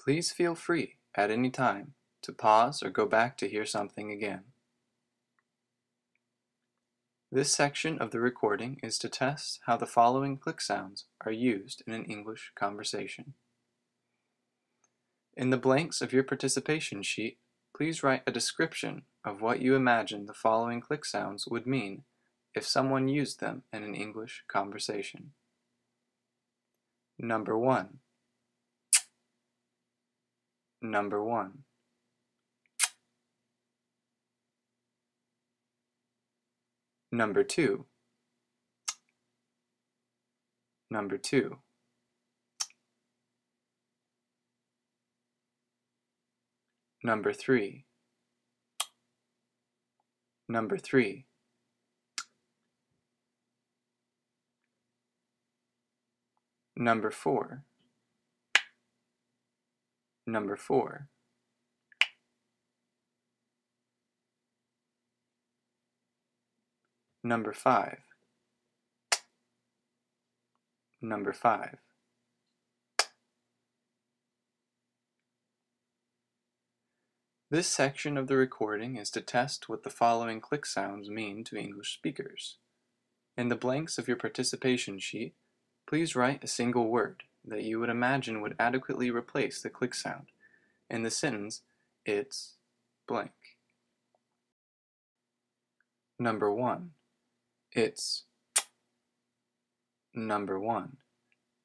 Please feel free at any time to pause or go back to hear something again. This section of the recording is to test how the following click sounds are used in an English conversation. In the blanks of your participation sheet, please write a description of what you imagine the following click sounds would mean if someone used them in an English conversation. Number 1. Number 1. Number 2. Number 2. Number 3. Number 3. Number 4. Number 4. Number 5. Number 5. This section of the recording is to test what the following click sounds mean to English speakers. In the blanks of your participation sheet, please write a single word that you would imagine would adequately replace the click sound in the sentence, "It's blank." Number 1. It's. Number 1.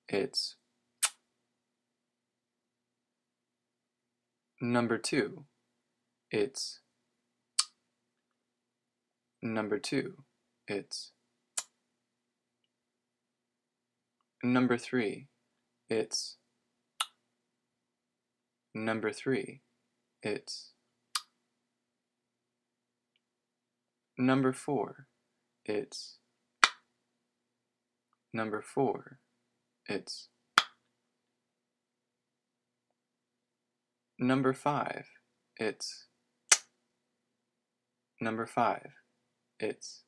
It's. Number 2. It's. Number 2. It's. Number 3. It's. Number 3. It's. Number 4. It's. Number 4. It's. Number 5. It's. Number 5. It's.